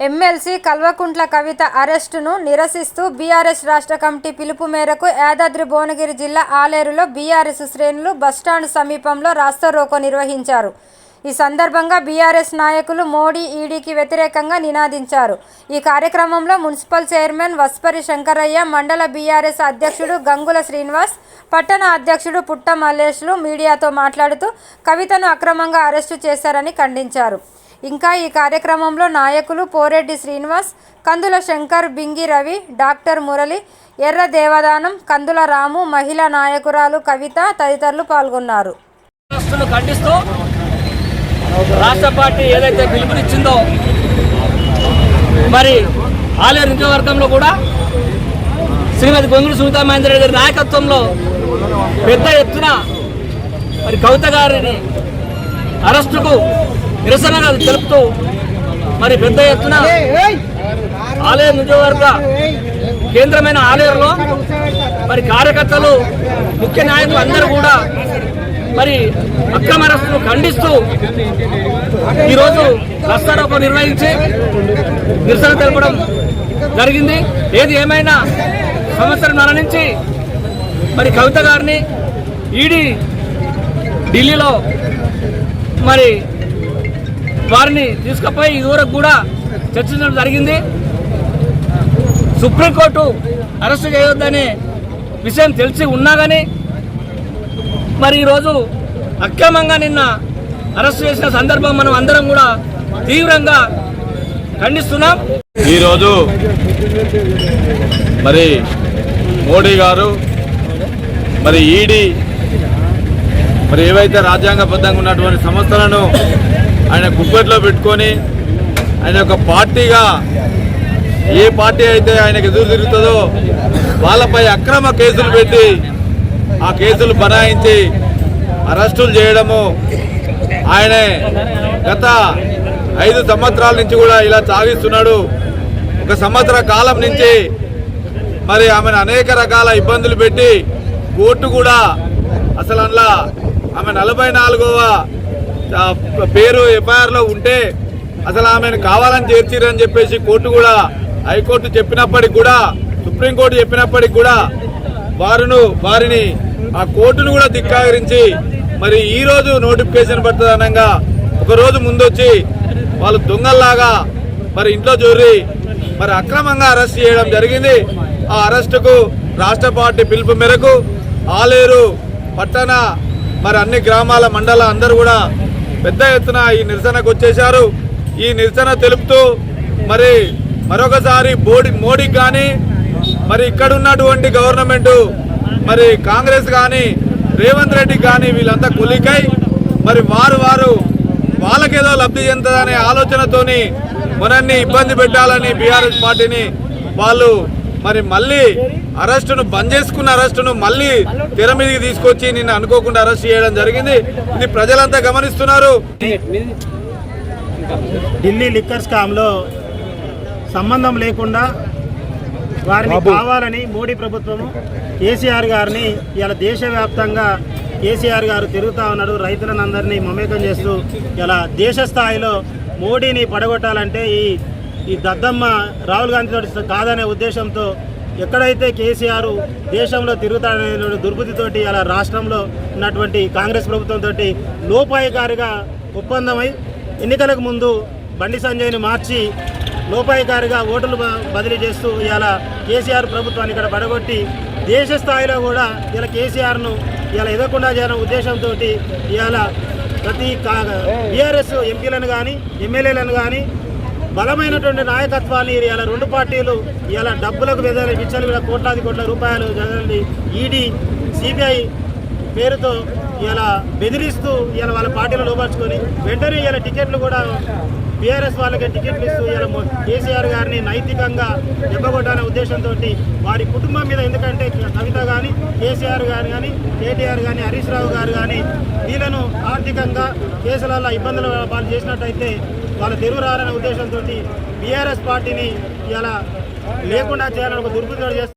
MLC Kalvakuntla Kavitha అరెస్టును నిరసిస్తూ BRS రాష్ట్ర కమిటీ పిలుపు మేరకు యాదాద్రి భువనగిరి జిల్లా ఆలేరులో బీఆర్ఎస్ శ్రేణులు బస్టాండ్ సమీపంలో రాస్తారోకో నిర్వహించారు. ఈ సందర్భంగా బీఆర్ఎస్ నాయకులు మోడీ ఈడీకి వ్యతిరేకంగా నినాదించారు. ఈ కార్యక్రమంలో మున్సిపల్ చైర్మన్ వస్పరి శంకరయ్య, మండల బీఆర్ఎస్ అధ్యక్షుడు గంగుల శ్రీనివాస్, పట్టణ అధ్యక్షుడు పుట్ట మల్లేష్లు మీడియాతో మాట్లాడుతూ కవితను అక్రమంగా అరెస్టు చేశారని ఖండించారు. ఇంకా ఈ కార్యక్రమంలో నాయకులు పోరెడ్డి శ్రీనివాస్, కందుల శంకర్, బింగి రవి, డాక్టర్ మురళి, ఎర్ర దేవదానం, కందుల రాము, మహిళా నాయకురాలు కవిత తదితరులు పాల్గొన్నారు. రాష్ట్ర పార్టీ ఏదైతే పిలుపునిచ్చిందో మరి ఆలేరు నియోజకవర్గంలో కూడా శ్రీమతి గొంగుల సునీతా మహేందర్ రెడ్డి నాయకత్వంలో పెద్ద ఎత్తున మరి కవిత గారిని అరెస్టుకు నిరసనగా తెలుపుతూ మరి పెద్ద ఎత్తున ఆలేరు నియోజకవర్గ కేంద్రమైన ఆలేరులో మరి కార్యకర్తలు, ముఖ్య నాయకులు అందరూ కూడా మరి అక్రమ అరెస్టును ఖండిస్తూ ఈరోజు రాస్తారోకో నిర్వహించి నిరసన తెలపడం జరిగింది. ఏది ఏమైనా సంవత్సరంన్నర నుంచి మరి కవిత గారిని ఈడీ ఢిల్లీలో మరి వారిని తీసుకుపోయి ఇదివరకు కూడా చర్చించడం జరిగింది. సుప్రీంకోర్టు అరెస్టు చేయొద్దనే విషయం తెలిసి ఉన్నా కానీ మరి ఈరోజు అక్రమంగా నిన్న అరెస్టు చేసిన సందర్భం మనం అందరం కూడా తీవ్రంగా ఖండిస్తున్నాం. ఈరోజు మరి మోడీ గారు మరి ఈడీ మరి ఏవైతే రాజ్యాంగబద్ధంగా ఉన్నటువంటి సంస్థలను ఆయన గుప్పెట్లో పెట్టుకొని ఆయన ఒక పార్టీగా ఏ పార్టీ అయితే ఆయనకు ఎదురు తిరుగుతుందో వాళ్ళపై అక్రమ కేసులు పెట్టి ఆ కేసులు బనాయించి అరెస్టులు చేయడము ఆయనే గత 5 సంవత్సరాల నుంచి కూడా ఇలా సాగిస్తున్నాడు. 1 సంవత్సర కాలం నుంచి మరి ఆమెను అనేక రకాల ఇబ్బందులు పెట్టి కోర్టు కూడా అసలు అందులో ఆమె 44వ పేరు ఎఫ్ఐఆర్లో ఉంటే అసలు ఆమెను కావాలని చేర్చిరని చెప్పేసి కోర్టు కూడా, హైకోర్టు చెప్పినప్పటికి కూడా, సుప్రీంకోర్టు చెప్పినప్పటికి కూడా వారిని ఆ కోర్టును కూడా ధిక్కారించి మరి ఈరోజు నోటిఫికేషన్ పడుతుంది అనగా ఒకరోజు ముందొచ్చి వాళ్ళు దొంగల్లాగా మరి ఇంట్లో జోరి మరి అక్రమంగా అరెస్ట్ చేయడం జరిగింది. ఆ అరెస్టుకు రాష్ట్ర పార్టీ పిలుపు మేరకు ఆలేరు పట్టణ మరి అన్ని గ్రామాల మండల అందరూ కూడా పెద్ద ఎత్తున ఈ నిరసనకు వచ్చేశారు. ఈ నిరసన తెలుపుతూ మరి మరొకసారి మోడీకి కానీ మరి ఇక్కడ ఉన్నటువంటి గవర్నమెంట్ మరి కాంగ్రెస్ కానీ రేవంత్ రెడ్డికి కానీ వీళ్ళంతా కొలికై మరి వాళ్ళకేదో లబ్ధి చెందుతుందనే ఆలోచనతోని మనల్ని ఇబ్బంది పెట్టాలని బీఆర్ఎస్ పార్టీని వాళ్ళు మరి మళ్ళీ అరెస్టును బంద్ చేసుకున్న అరెస్టును మళ్ళీ తెర మీదకి తీసుకొచ్చి నిన్న అనుకోకుండా అరెస్ట్ చేయడం జరిగింది. ఇది ప్రజలంతా గమనిస్తున్నారు. ఢిల్లీ లిక్కర్ స్కామ్లో సంబంధం లేకుండా వారిని కావాలని మోడీ ప్రభుత్వము కేసీఆర్ గారిని ఇలా దేశవ్యాప్తంగా కేసీఆర్ గారు తిరుగుతూ ఉన్నాడు. రైతులను అందరినీ మమేకం చేస్తూ ఇలా దేశ స్థాయిలో మోడీని పడగొట్టాలంటే ఈ దద్దమ్మ రాహుల్ గాంధీతో కాదనే ఉద్దేశంతో ఎక్కడైతే కేసీఆర్ దేశంలో తిరుగుతాడనే దుర్బుద్ధితోటి అలా రాష్ట్రంలో ఉన్నటువంటి కాంగ్రెస్ ప్రభుత్వంతో లోపాయికారిగా ఒప్పందమై ఎన్నికలకు ముందు బండి సంజయ్ని మార్చి లోపాయికారిగా ఓటులు బదిలీ చేస్తూ ఇలా కేసీఆర్ ప్రభుత్వాన్ని ఇక్కడ పడగొట్టి దేశ స్థాయిలో కూడా ఇలా కేసీఆర్ను ఇలా ఎదగకుండా చేయాలనే ఉద్దేశంతో ఇవాళ ప్రతి బీఆర్ఎస్ ఎంపీలను కానీ ఎమ్మెల్యేలను కానీ బలమైనటువంటి నాయకత్వాన్ని ఇలా 2 పార్టీలు ఇలా డబ్బులకు విచ్చలు కోట్లాది కోట్ల రూపాయలు జగన్ ఈడీ సిబిఐ పేరుతో ఇలా బెదిరిస్తూ ఇలా వాళ్ళ పార్టీలు లోపరుచుకొని వెంటనే ఇలా టికెట్లు కూడా బీఆర్ఎస్ వాళ్ళకి టికెట్లు ఇస్తూ ఇలా కేసీఆర్ గారిని నైతికంగా దెబ్బకొట్టాలనే ఉద్దేశంతో వారి కుటుంబం మీద, ఎందుకంటే కవిత కానీ కేసీఆర్ గారు కానీ కేటీఆర్ కానీ హరీష్ రావు గారు కానీ వీళ్ళను ఆర్థికంగా కేసులలో ఇబ్బందులు వాళ్ళు చేసినట్టయితే వాళ్ళ తెరువు రావాలనే ఉద్దేశంతో బీఆర్ఎస్ పార్టీని ఇలా లేకుండా చేయాలని ఒక దుర్బుద్ధి చేస్తారు.